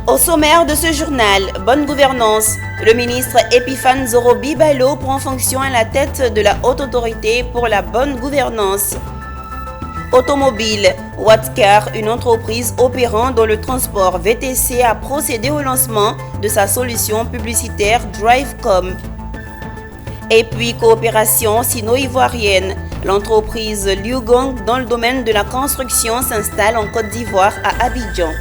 Au sommaire de ce journal, bonne gouvernance. Le ministre Epiphane Zorobi Balo prend fonction à la tête de la Haute Autorité pour la bonne gouvernance. Automobile, Watcar, une entreprise opérant dans le transport VTC, a procédé au lancement de sa solution publicitaire DriveCom. Et puis coopération sino-ivoirienne. L'entreprise Liugong dans le domaine de la construction s'installe en Côte d'Ivoire à Abidjan.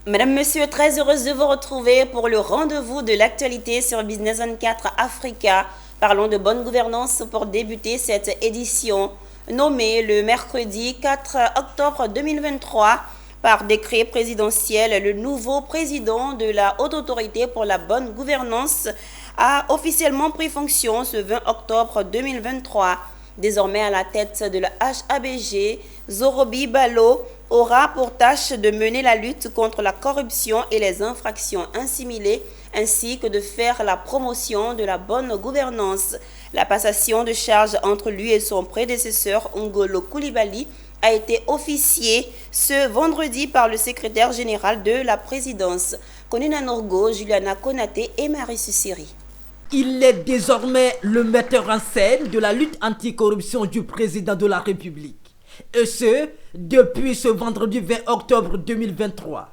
Mesdames, Messieurs, très heureuse de vous retrouver pour le rendez-vous de l'actualité sur Business 24 Africa. Parlons de bonne gouvernance pour débuter cette édition. Nommée le mercredi 4 octobre 2023 par décret présidentiel, le nouveau président de la Haute Autorité pour la bonne gouvernance a officiellement pris fonction ce 20 octobre 2023. Désormais à la tête de la HABG, Zorobi Balo aura pour tâche de mener la lutte contre la corruption et les infractions assimilées, ainsi que de faire la promotion de la bonne gouvernance. La passation de charges entre lui et son prédécesseur, Ngolo Coulibaly, a été officiée ce vendredi par le secrétaire général de la présidence, Konina Norgo, Juliana Konaté et Marie Sussiri. Il est désormais le metteur en scène de la lutte anticorruption du président de la République. Et ce, depuis ce vendredi 20 octobre 2023.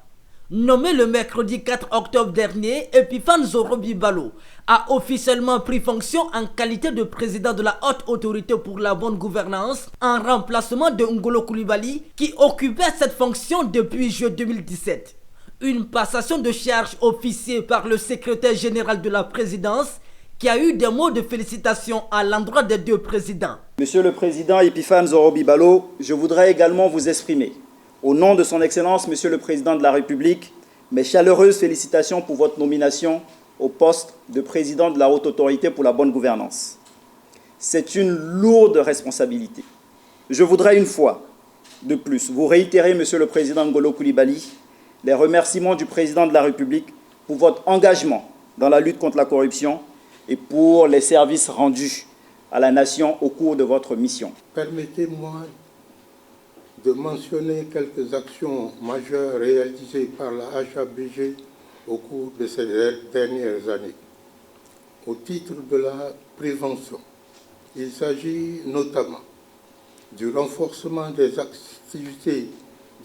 Nommé le mercredi 4 octobre dernier, Epiphane Zorobi Balo a officiellement pris fonction en qualité de président de la Haute Autorité pour la bonne gouvernance en remplacement de Ngolo Coulibaly qui occupait cette fonction depuis juillet 2017. Une passation de charge officiée par le secrétaire général de la présidence qui a eu des mots de félicitations à l'endroit des deux présidents. Monsieur le Président Epiphane Zorobi Balo, je voudrais également vous exprimer, au nom de son Excellence, Monsieur le Président de la République, mes chaleureuses félicitations pour votre nomination au poste de Président de la Haute Autorité pour la bonne gouvernance. C'est une lourde responsabilité. Je voudrais une fois de plus vous réitérer, Monsieur le Président Ngolo Coulibaly, les remerciements du Président de la République pour votre engagement dans la lutte contre la corruption et pour les services rendus à la nation au cours de votre mission. Permettez-moi de mentionner quelques actions majeures réalisées par la HABG au cours de ces dernières années. Au titre de la prévention, il s'agit notamment du renforcement des activités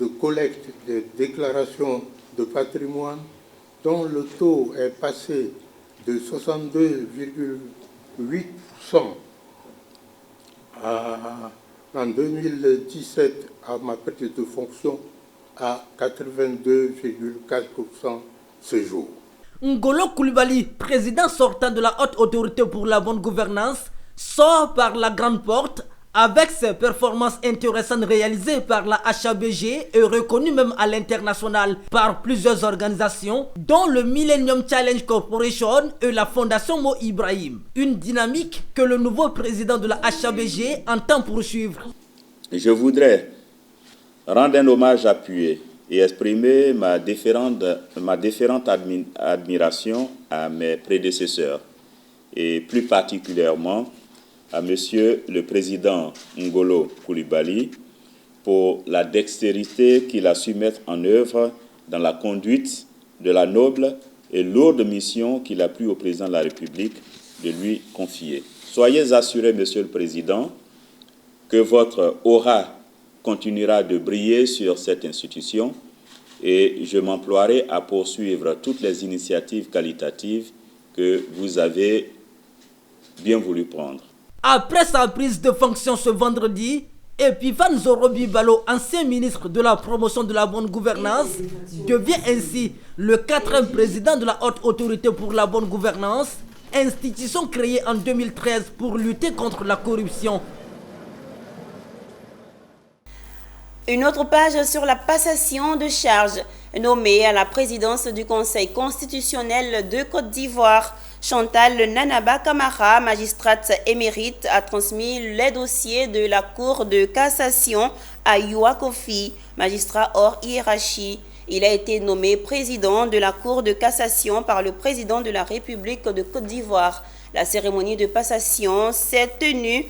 de collecte des déclarations de patrimoine dont le taux est passé de 62,8% en 2017 à ma prise de fonction à 82,4% ce jour. Ngolo Coulibaly, président sortant de la Haute Autorité pour la bonne gouvernance, sort par la grande porte avec ses performances intéressantes réalisées par la HABG et reconnues même à l'international par plusieurs organisations, dont le Millennium Challenge Corporation et la Fondation Mo Ibrahim. Une dynamique que le nouveau président de la HABG entend poursuivre. Je voudrais rendre un hommage appuyé et exprimer ma déférente admiration à mes prédécesseurs et plus particulièrement à Monsieur le Président Ngolo Coulibaly pour la dextérité qu'il a su mettre en œuvre dans la conduite de la noble et lourde mission qu'il a plu au Président de la République de lui confier. Soyez assurés, Monsieur le Président, que votre aura continuera de briller sur cette institution et je m'emploierai à poursuivre toutes les initiatives qualitatives que vous avez bien voulu prendre. Après sa prise de fonction ce vendredi, Epiphane Zorobi Balo, ancien ministre de la promotion de la bonne gouvernance, devient ainsi le 4e président de la Haute Autorité pour la bonne gouvernance, institution créée en 2013 pour lutter contre la corruption. Une autre page sur la passation de charges. Nommée à la présidence du Conseil constitutionnel de Côte d'Ivoire, Chantal Nanaba Camara, magistrate émérite, a transmis les dossiers de la Cour de cassation à Youa Kofi, magistrat hors hiérarchie. Il a été nommé président de la Cour de cassation par le président de la République de Côte d'Ivoire. La cérémonie de passation s'est tenue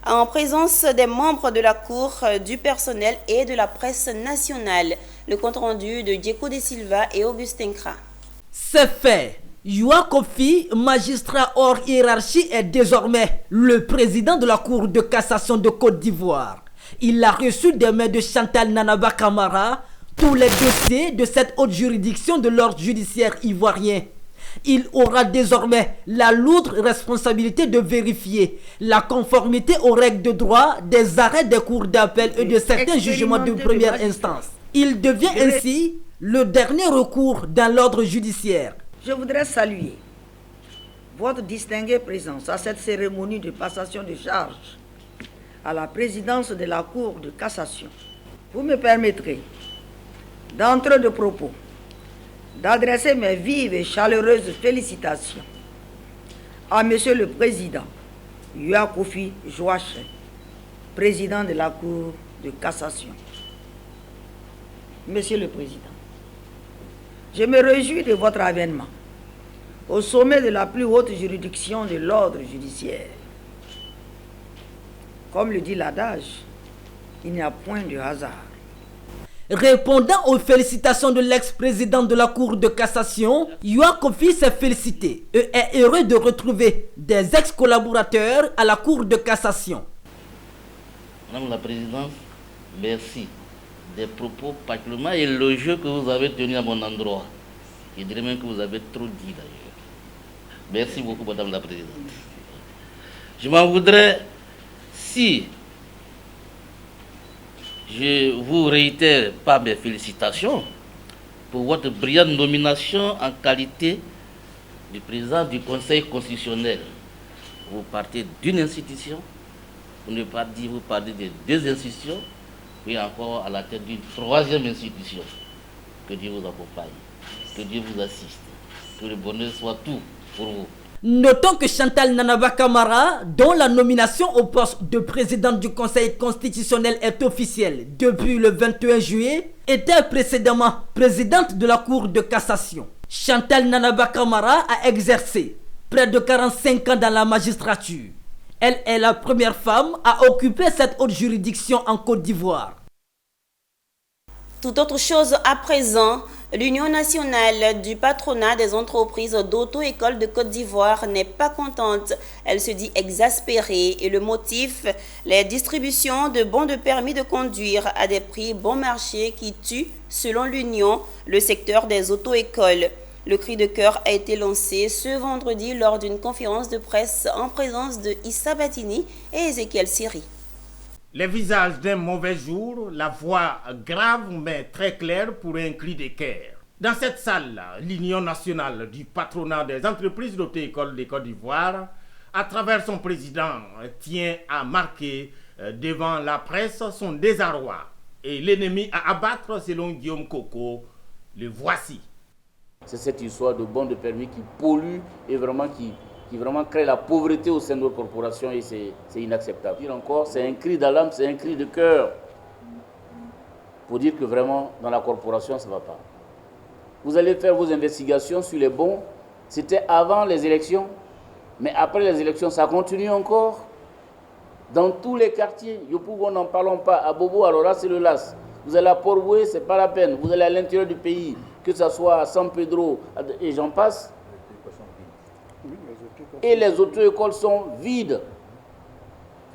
en présence des membres de la Cour, du personnel et de la presse nationale. Le compte-rendu de Diego de Silva et Augustin Kra. C'est fait. Youa Kofi, magistrat hors hiérarchie, est désormais le président de la Cour de cassation de Côte d'Ivoire. Il a reçu des mains de Chantal Nanaba Camara tous les dossiers de cette haute juridiction de l'ordre judiciaire ivoirien. Il aura désormais la lourde responsabilité de vérifier la conformité aux règles de droit des arrêts des cours d'appel et de certains jugements de première instance. Il devient ainsi le dernier recours dans l'ordre judiciaire. Je voudrais saluer votre distinguée présence à cette cérémonie de passation de charges à la présidence de la Cour de cassation. Vous me permettrez, d'entrée de propos, d'adresser mes vives et chaleureuses félicitations à Monsieur le Président Youa Kofi Joachim, président de la Cour de cassation. Monsieur le Président, je me réjouis de votre avènement au sommet de la plus haute juridiction de l'ordre judiciaire. Comme le dit l'adage, il n'y a point de hasard. Répondant aux félicitations de l'ex-président de la Cour de cassation, Youa Kofi s'est félicité et est heureux de retrouver des ex-collaborateurs à la Cour de cassation. Madame la Présidente, merci des propos particulièrement élogieux que vous avez tenus à mon endroit. Je dirais même que vous avez trop dit d'ailleurs. Merci beaucoup, Madame la Présidente. Je m'en voudrais si je vous réitère pas mes félicitations pour votre brillante nomination en qualité de président du Conseil constitutionnel. Vous partez d'une institution, vous ne pas dire, vous parlez de deux institutions, puis encore à la tête d'une troisième institution. Que Dieu vous accompagne, que Dieu vous assiste, que le bonheur soit tout pour vous. Notons que Chantal Nanaba Camara, dont la nomination au poste de présidente du Conseil constitutionnel est officielle depuis le 21 juillet, était précédemment présidente de la Cour de cassation. Chantal Nanaba Camara a exercé près de 45 ans dans la magistrature. Elle est la première femme à occuper cette haute juridiction en Côte d'Ivoire. Tout autre chose à présent, l'Union nationale du patronat des entreprises d'auto-école de Côte d'Ivoire n'est pas contente. Elle se dit exaspérée et le motif, les distributions de bons de permis de conduire à des prix bon marché qui tuent, selon l'Union, le secteur des auto-écoles. Le cri de cœur a été lancé ce vendredi lors d'une conférence de presse en présence de Issa Batini et Ezekiel Siri. Les visages d'un mauvais jour, la voix grave mais très claire pour un cri de cœur. Dans cette salle, l'Union nationale du patronat des entreprises d'auto-école de Côte d'Ivoire, à travers son président, tient à marquer devant la presse son désarroi. Et l'ennemi à abattre, selon Guillaume Coco, le voici. C'est cette histoire de bons de permis qui pollue et vraiment qui vraiment crée la pauvreté au sein de nos corporations et c'est inacceptable. Dire encore, c'est un cri d'alarme, c'est un cri de cœur pour dire que vraiment dans la corporation ça ne va pas. Vous allez faire vos investigations sur les bons, c'était avant les élections, mais après les élections ça continue encore. Dans tous les quartiers, Yopougon n'en parlons pas, à Bobo, alors là c'est le LAS. Vous allez à Port-Boué, c'est pas la peine. Vous allez à l'intérieur du pays, que ce soit à San Pedro et j'en passe. Et les auto-écoles sont vides.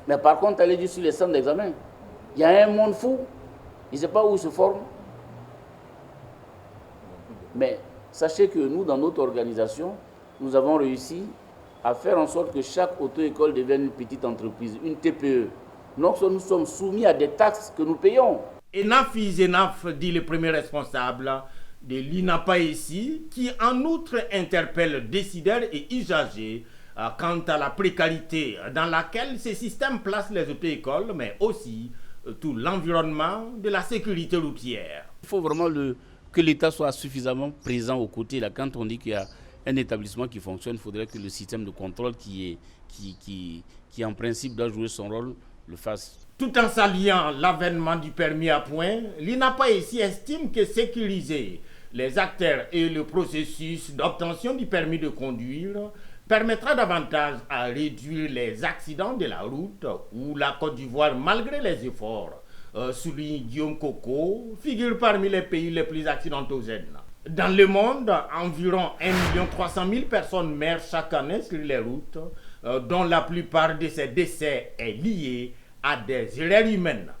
Mais par contre, allez dire sur les centres d'examen, il y a un monde fou. Il ne sait pas où ils se forment. Mais sachez que nous, dans notre organisation, nous avons réussi à faire en sorte que chaque auto-école devienne une petite entreprise, une TPE. Donc nous sommes soumis à des taxes que nous payons. Enough is enough, dit le premier responsable de l'INAPAESI, qui en outre interpelle décideurs et usagers quant à la précarité dans laquelle ce système place les auto-écoles, mais aussi tout l'environnement de la sécurité routière. Il faut vraiment que l'État soit suffisamment présent aux côtés. Là, quand on dit qu'il y a un établissement qui fonctionne, il faudrait que le système de contrôle qui en principe doit jouer son rôle le fasse. Tout en saluant l'avènement du permis à point, l'INAPAESI estime que sécuriser les acteurs et le processus d'obtention du permis de conduire permettra davantage à réduire les accidents de la route où la Côte d'Ivoire, malgré les efforts, souligne Guillaume Coco, figure parmi les pays les plus accidentogènes. Dans le monde, environ 1 300 000 personnes meurent chaque année sur les routes, dont la plupart de ces décès est lié à des erreurs humaines.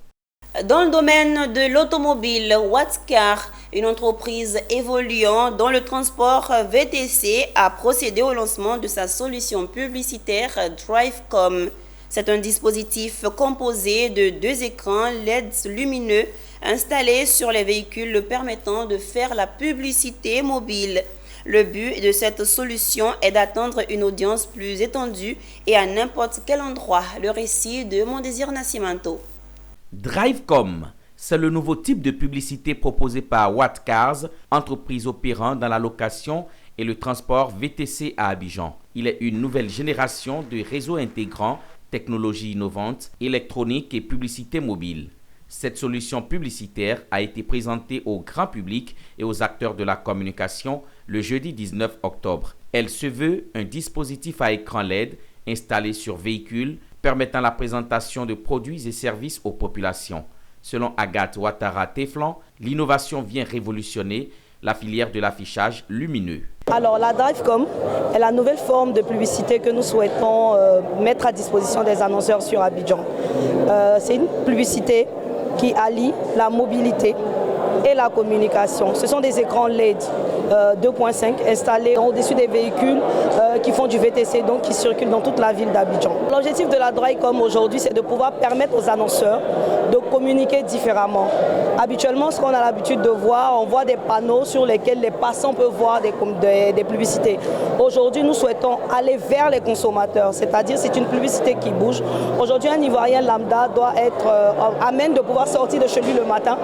Dans le domaine de l'automobile, Watcar, une entreprise évoluant dans le transport VTC, a procédé au lancement de sa solution publicitaire DriveCom. C'est un dispositif composé de 2 écrans LED lumineux installés sur les véhicules permettant de faire la publicité mobile. Le but de cette solution est d'atteindre une audience plus étendue et à n'importe quel endroit. Le récit de Mondésir Nascimento. DriveCom, c'est le nouveau type de publicité proposé par Watcars, entreprise opérant dans la location et le transport VTC à Abidjan. Il est une nouvelle génération de réseaux intégrant technologies innovantes, électronique et publicité mobile. Cette solution publicitaire a été présentée au grand public et aux acteurs de la communication le jeudi 19 octobre. Elle se veut un dispositif à écran LED installé sur véhicule permettant la présentation de produits et services aux populations. Selon Agathe Ouattara-Teflan, l'innovation vient révolutionner la filière de l'affichage lumineux. Alors la DriveCom est la nouvelle forme de publicité que nous souhaitons mettre à disposition des annonceurs sur Abidjan. C'est une publicité qui allie la mobilité et la communication. Ce sont des écrans LED 2.5 installés au-dessus des véhicules qui font du VTC, donc qui circulent dans toute la ville d'Abidjan. L'objectif de la DriveCom aujourd'hui, c'est de pouvoir permettre aux annonceurs de communiquer différemment. Habituellement, ce qu'on a l'habitude de voir, on voit des panneaux sur lesquels les passants peuvent voir des publicités. Aujourd'hui, nous souhaitons aller vers les consommateurs, c'est-à-dire c'est une publicité qui bouge. Aujourd'hui, un Ivoirien lambda doit être amène de pouvoir sortir de chez lui le matin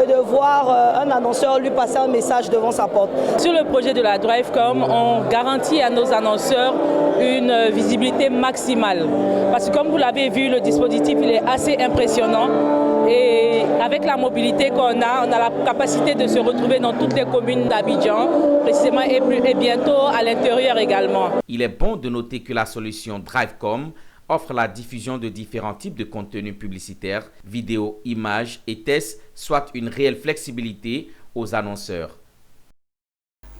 et de voir un annonceur lui passer un message devant sa porte. Sur le projet de la DriveCom, on garantit à nos annonceurs une visibilité maximale. Parce que comme vous l'avez vu, le dispositif il est assez impressionnant. Et avec la mobilité qu'on a, on a la capacité de se retrouver dans toutes les communes d'Abidjan, précisément et bientôt à l'intérieur également. Il est bon de noter que la solution DriveCom offre la diffusion de différents types de contenus publicitaires, vidéos, images et tests, soit une réelle flexibilité aux annonceurs.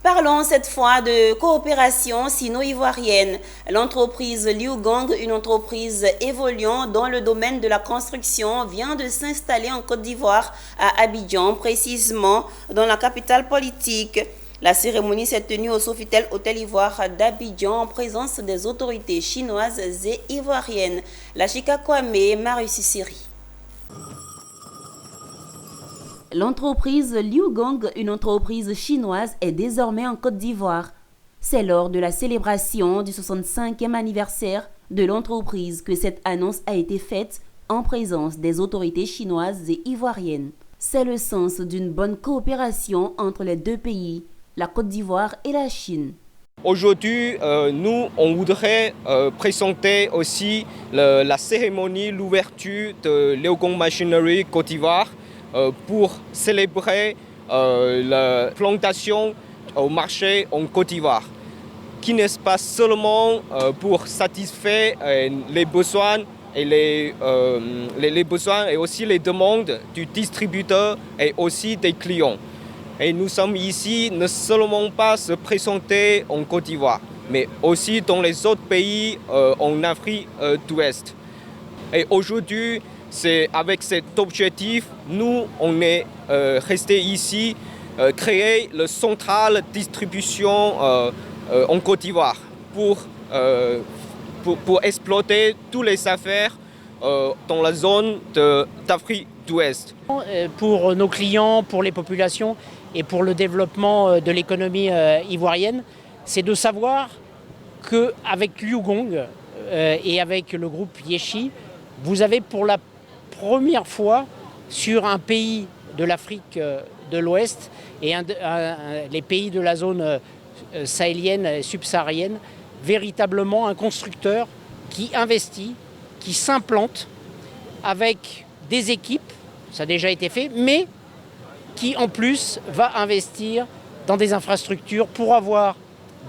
Parlons cette fois de coopération sino-ivoirienne. L'entreprise Liugang, une entreprise évoluant dans le domaine de la construction, vient de s'installer en Côte d'Ivoire, à Abidjan, précisément dans la capitale politique. La cérémonie s'est tenue au Sofitel Hôtel Ivoire d'Abidjan en présence des autorités chinoises et ivoiriennes. La Chika Kwame, Marius Siri. L'entreprise Liugang, une entreprise chinoise, est désormais en Côte d'Ivoire. C'est lors de la célébration du 65e anniversaire de l'entreprise que cette annonce a été faite en présence des autorités chinoises et ivoiriennes. C'est le sens d'une bonne coopération entre les deux pays, la Côte d'Ivoire et la Chine. Aujourd'hui, nous, on voudrait présenter aussi la cérémonie, l'ouverture de Liugang Machinery Côte d'Ivoire pour célébrer la plantation au marché en Côte d'Ivoire, qui n'est pas seulement pour satisfaire les besoins et les besoins et aussi les demandes du distributeur et aussi des clients. Et nous sommes ici ne seulement pas se présenter en Côte d'Ivoire, mais aussi dans les autres pays en Afrique d'Ouest. Et aujourd'hui, c'est avec cet objectif, nous, on est resté ici, créer le central distribution en Côte d'Ivoire pour exploiter toutes les affaires dans la zone d'Afrique d'Ouest. Pour nos clients, pour les populations et pour le développement de l'économie ivoirienne, c'est de savoir qu'avec Liugang et avec le groupe Yeshi, vous avez pour la première fois sur un pays de l'Afrique de l'Ouest et les pays de la zone sahélienne et subsaharienne, véritablement un constructeur qui investit, qui s'implante avec des équipes, ça a déjà été fait, mais qui en plus va investir dans des infrastructures pour avoir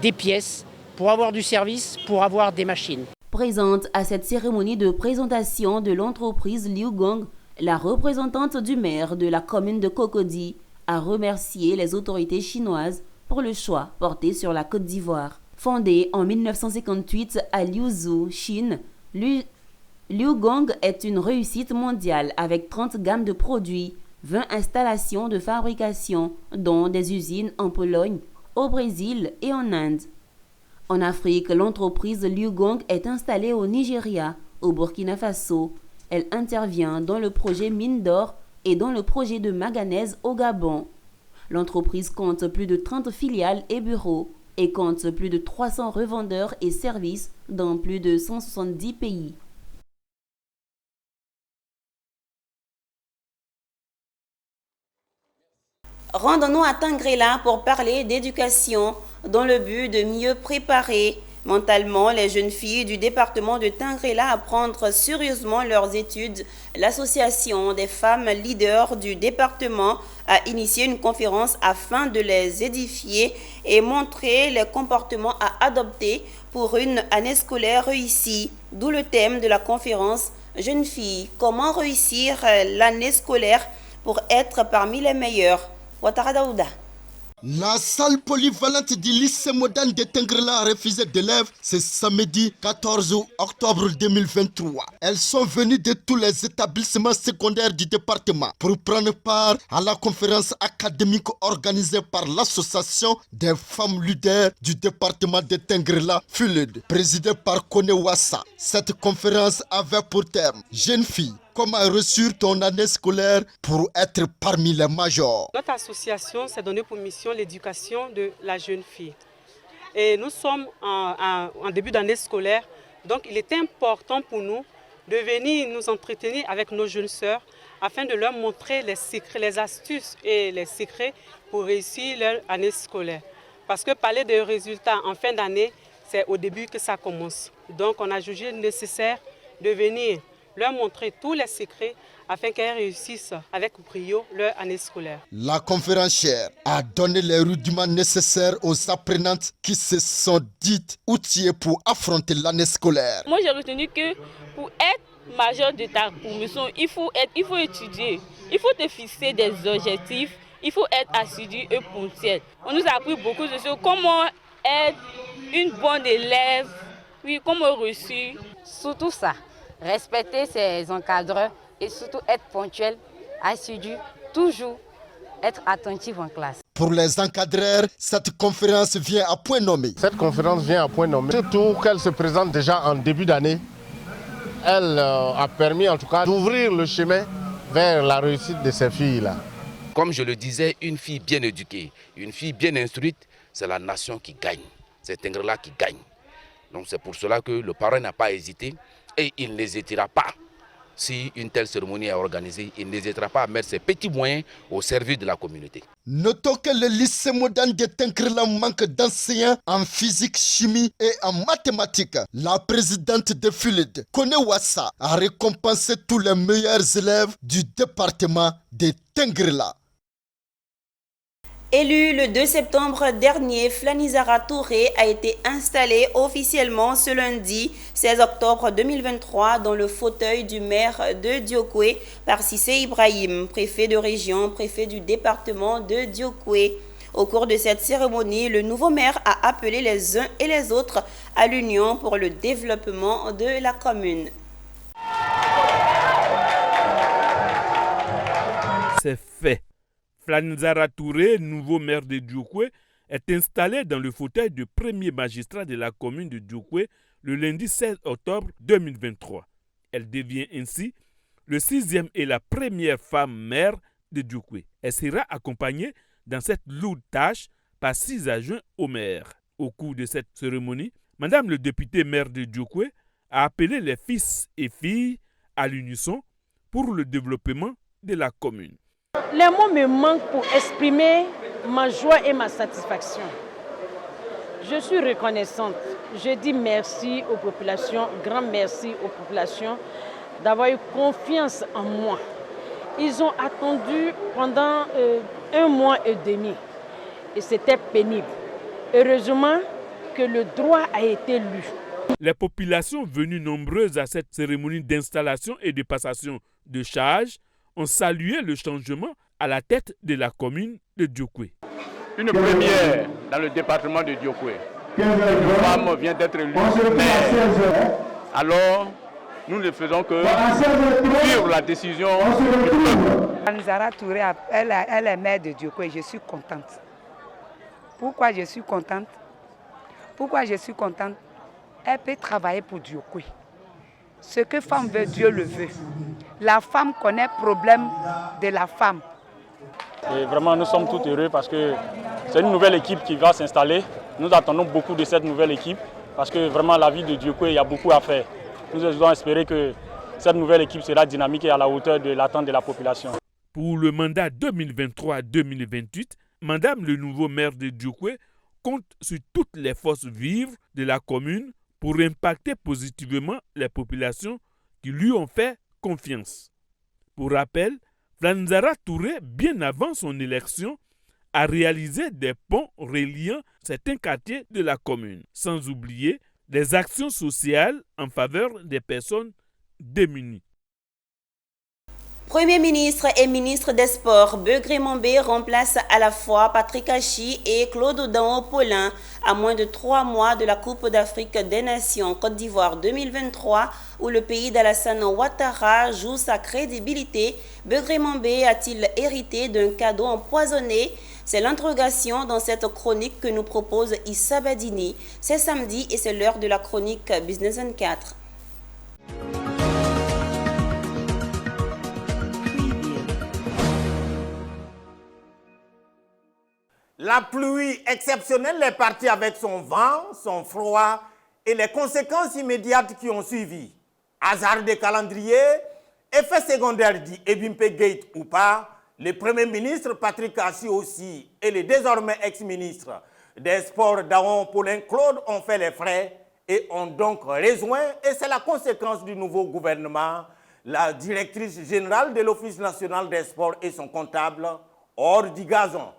des pièces pour avoir du service, pour avoir des machines. Présente à cette cérémonie de présentation de l'entreprise Liu Gong, la représentante du maire de la commune de Cocody a remercié les autorités chinoises pour le choix porté sur la Côte d'Ivoire. Fondée en 1958 à Liuzhou, Chine, Liu Gong est une réussite mondiale avec 30 gammes de produits, 20 installations de fabrication, dont des usines en Pologne, au Brésil et en Inde. En Afrique, l'entreprise Liu Gong est installée au Nigeria, au Burkina Faso. Elle intervient dans le projet mine d'or et dans le projet de manganèse au Gabon. L'entreprise compte plus de 30 filiales et bureaux et compte plus de 300 revendeurs et services dans plus de 170 pays. Rendons-nous à Tangrela pour parler d'éducation dans le but de mieux préparer mentalement les jeunes filles du département de Tangrela à prendre sérieusement leurs études. L'association des femmes leaders du département a initié une conférence afin de les édifier et montrer les comportements à adopter pour une année scolaire réussie. D'où le thème de la conférence « Jeunes filles, comment réussir l'année scolaire pour être parmi les meilleures ?» Ouattara Daouda. La salle polyvalente du lycée moderne de Tangrela a refusé d'élèves ce samedi 14 octobre 2023. Elles sont venues de tous les établissements secondaires du département pour prendre part à la conférence académique organisée par l'association des femmes leaders du département de Tangrela, FULED, présidée par Kone Wassa. Cette conférence avait pour thème « Jeunes filles, comment réussir ton année scolaire pour être parmi les majors ?» Notre association s'est donnée pour mission l'éducation de la jeune fille. Et nous sommes en début d'année scolaire, donc il est important pour nous de venir nous entretenir avec nos jeunes sœurs afin de leur montrer les secrets, les astuces et les secrets pour réussir leur année scolaire. Parce que parler de résultats en fin d'année, c'est au début que ça commence. Donc on a jugé nécessaire de venir leur montrer tous les secrets afin qu'elles réussissent avec brio leur année scolaire. La conférencière a donné les rudiments nécessaires aux apprenantes qui se sont dites outillées pour affronter l'année scolaire. Moi j'ai retenu que pour être major de ta promotion, il faut étudier, il faut te fixer des objectifs, il faut être assidu et ponctuel. On nous a appris beaucoup de choses, comment être une bonne élève, oui, comment réussir. Surtout ça. Respecter ses encadreurs et surtout être ponctuel, assidu, toujours être attentif en classe. Pour les encadreurs, cette conférence vient à point nommé. Cette conférence vient à point nommé. Surtout qu'elle se présente déjà en début d'année. Elle a permis en tout cas d'ouvrir le chemin vers la réussite de ces filles-là. Comme je le disais, une fille bien éduquée, une fille bien instruite, c'est la nation qui gagne. C'est Tangrela qui gagne. Donc c'est pour cela que le parent n'a pas hésité. Et il n'hésitera pas, si une telle cérémonie est organisée, il n'hésitera pas à mettre ses petits moyens au service de la communauté. Notons que le lycée moderne de Tangrela manque d'enseignants en physique, chimie et en mathématiques. La présidente de FULED, Kone Wassa, a récompensé tous les meilleurs élèves du département de Tangrela. Élu le 2 septembre dernier, Flanizara Touré a été installé officiellement ce lundi 16 octobre 2023 dans le fauteuil du maire de Diokwe par Cissé Ibrahim, préfet de région, préfet du département de Diokwe. Au cours de cette cérémonie, le nouveau maire a appelé les uns et les autres à l'union pour le développement de la commune. C'est fait. Flanizara Touré, nouveau maire de Diokwe, est installé dans le fauteuil de premier magistrat de la commune de Diokwe le lundi 16 octobre 2023. Elle devient ainsi le 6e et la première femme maire de Diokwe. Elle sera accompagnée dans cette lourde tâche par 6 adjoints au maire. Au cours de cette cérémonie, Madame le député maire de Diokwe a appelé les fils et filles à l'unisson pour le développement de la commune. Les mots me manquent pour exprimer ma joie et ma satisfaction. Je suis reconnaissante. Je dis merci aux populations, grand merci aux populations d'avoir eu confiance en moi. Ils ont attendu pendant 1 mois et demi et c'était pénible. Heureusement, que le droit a été lu. Les populations venues nombreuses à cette cérémonie d'installation et de passation de charges ont salué le changement à la tête de la commune de Diokwe. Une première dans le département de Diokwe. Une femme vient d'être élue maire. Alors, nous ne faisons que suivre la décision du peuple. Flanizara Touré, elle est maire de Diokwe. Je suis contente. Pourquoi je suis contente? Elle peut travailler pour Diokwe. Ce que femme veut, Dieu le veut. La femme connaît le problème de la femme. Et vraiment, nous sommes tous heureux parce que c'est une nouvelle équipe qui va s'installer. Nous attendons beaucoup de cette nouvelle équipe parce que vraiment, la ville de Diokwe, il y a beaucoup à faire. Nous devons espérer que cette nouvelle équipe sera dynamique et à la hauteur de l'attente de la population. Pour le mandat 2023-2028, Madame le nouveau maire de Diokwe compte sur toutes les forces vives de la commune pour impacter positivement les populations qui lui ont fait confiance. Pour rappel, Flanizara Touré, bien avant son élection, a réalisé des ponts reliant certains quartiers de la commune, sans oublier des actions sociales en faveur des personnes démunies. Premier ministre et ministre des Sports, Begré Mambé remplace à la fois Patrick Hachi et Claude Odan-Paulin à moins de 3 mois de la Coupe d'Afrique des Nations Côte d'Ivoire 2023 où le pays d'Alassane Ouattara joue sa crédibilité. Begré Mambé a-t-il hérité d'un cadeau empoisonné? C'est l'interrogation dans cette chronique que nous propose Issa Badini. C'est samedi et c'est l'heure de la chronique Business 24. La pluie exceptionnelle est partie avec son vent, son froid et les conséquences immédiates qui ont suivi. Hasard de calendrier, effet secondaire dit Ebimpe Gate ou pas, le Premier ministre Patrick Hachi aussi et le désormais ex-ministre des Sports Daon Paulin Claude ont fait les frais et ont donc rejoint, et c'est la conséquence du nouveau gouvernement, la directrice générale de l'Office national des sports et son comptable, hors du gazon.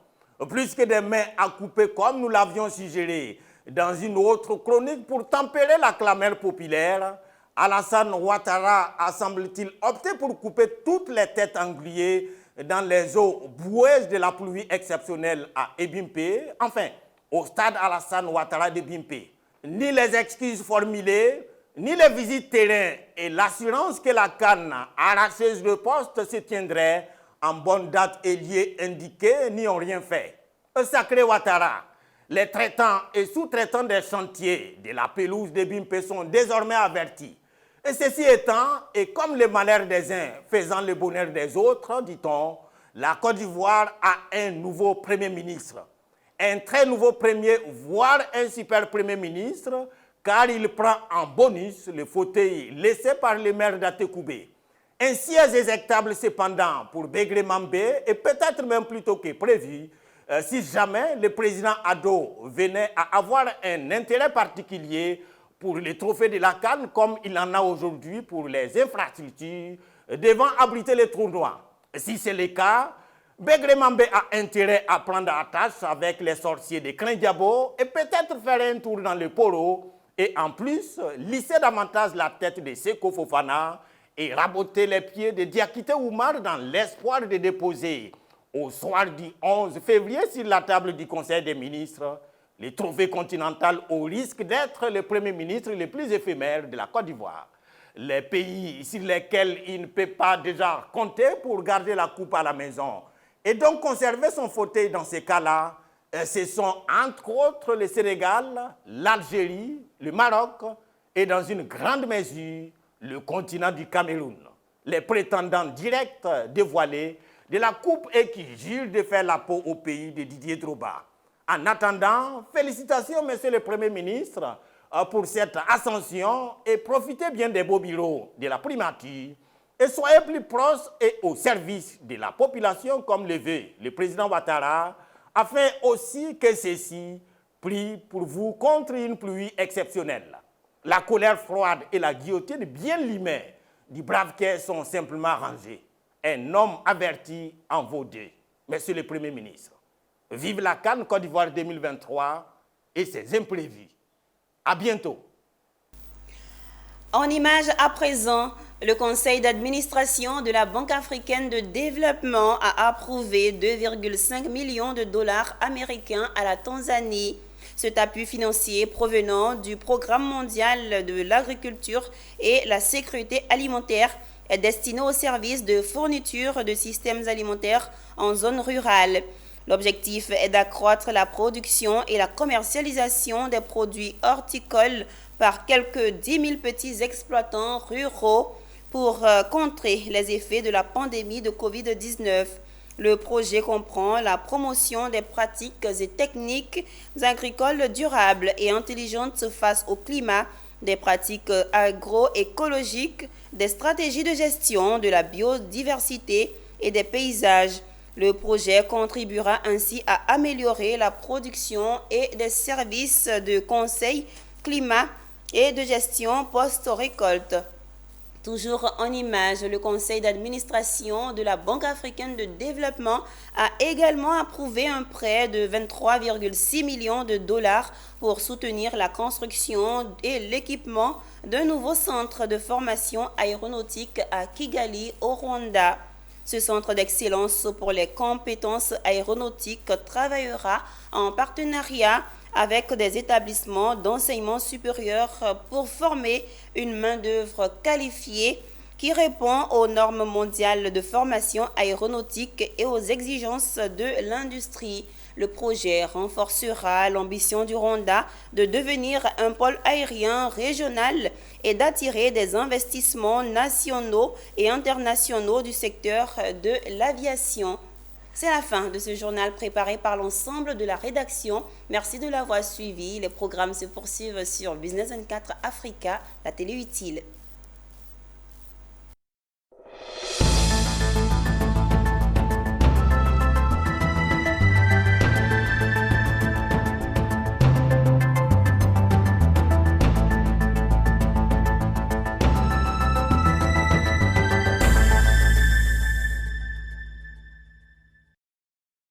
Plus que des mains à couper comme nous l'avions suggéré dans une autre chronique pour tempérer la clameur populaire, Alassane Ouattara a, semble-t-il, opté pour couper toutes les têtes engluées dans les eaux boueuses de la pluie exceptionnelle à Ebimpe, enfin, au stade Alassane Ouattara d'Ebimpe. Ni les excuses formulées, ni les visites terrain et l'assurance que la canne arracheuse de poste se tiendrait en bonne date et lieu indiqué, n'y ont rien fait. Sacré Ouattara, les traitants et sous-traitants des chantiers de la pelouse de Bimpe sont désormais avertis. Et ceci étant, et comme le malheur des uns faisant le bonheur des autres, dit-on, la Côte d'Ivoire a un nouveau Premier ministre. Un très nouveau premier, voire un super Premier ministre, car il prend en bonus le fauteuil laissé par le maire d'Atekoubé. Un siège éjectable cependant pour Begré Mambé et peut-être même plus tôt que prévu si jamais le président Ado venait à avoir un intérêt particulier pour les trophées de la CAN comme il en a aujourd'hui pour les infrastructures devant abriter les tournois. Si c'est le cas, Begré Mambé a intérêt à prendre attache avec les sorciers de Krindiabo et peut-être faire un tour dans le poro et en plus lisser davantage la tête de Seko Fofana et raboter les pieds de Diakité Oumar dans l'espoir de déposer au soir du 11 février sur la table du Conseil des ministres le trophée continental au risque d'être le Premier ministre le plus éphémère de la Côte d'Ivoire. Les pays sur lesquels il ne peut pas déjà compter pour garder la coupe à la maison et donc conserver son fauteuil dans ces cas-là, ce sont entre autres le Sénégal, l'Algérie, le Maroc et dans une grande mesure le continent du Cameroun, les prétendants directs dévoilés de la coupe et qui jurent de faire la peau au pays de Didier Drogba. En attendant, félicitations, monsieur le Premier ministre, pour cette ascension et profitez bien des beaux bureaux de la primature et soyez plus proches et au service de la population comme le veut le président Ouattara, afin aussi que ceci prie pour vous contre une pluie exceptionnelle. La colère froide et la guillotine bien limée du brave cœur sont simplement rangées. Un homme averti en vaut deux. Monsieur le Premier ministre, vive la CAN Côte d'Ivoire 2023 et ses imprévus. À bientôt. En image à présent, le conseil d'administration de la Banque africaine de développement a approuvé 2,5 millions de dollars américains à la Tanzanie. Cet appui financier provenant du Programme mondial de l'agriculture et la sécurité alimentaire est destiné au service de fourniture de systèmes alimentaires en zone rurale. L'objectif est d'accroître la production et la commercialisation des produits horticoles par quelques 10 000 petits exploitants ruraux pour contrer les effets de la pandémie de Covid-19. Le projet comprend la promotion des pratiques et techniques agricoles durables et intelligentes face au climat, des pratiques agroécologiques, des stratégies de gestion de la biodiversité et des paysages. Le projet contribuera ainsi à améliorer la production et des services de conseil climat et de gestion post-récolte. Toujours en image, le conseil d'administration de la Banque africaine de développement a également approuvé un prêt de 23,6 millions de dollars pour soutenir la construction et l'équipement d'un nouveau centre de formation aéronautique à Kigali, au Rwanda. Ce centre d'excellence pour les compétences aéronautiques travaillera en partenariat avec des établissements d'enseignement supérieur pour former une main-d'œuvre qualifiée qui répond aux normes mondiales de formation aéronautique et aux exigences de l'industrie. Le projet renforcera l'ambition du Rwanda de devenir un pôle aérien régional et d'attirer des investissements nationaux et internationaux du secteur de l'aviation. C'est la fin de ce journal préparé par l'ensemble de la rédaction. Merci de l'avoir suivi. Les programmes se poursuivent sur Business 24 Africa, la télé utile.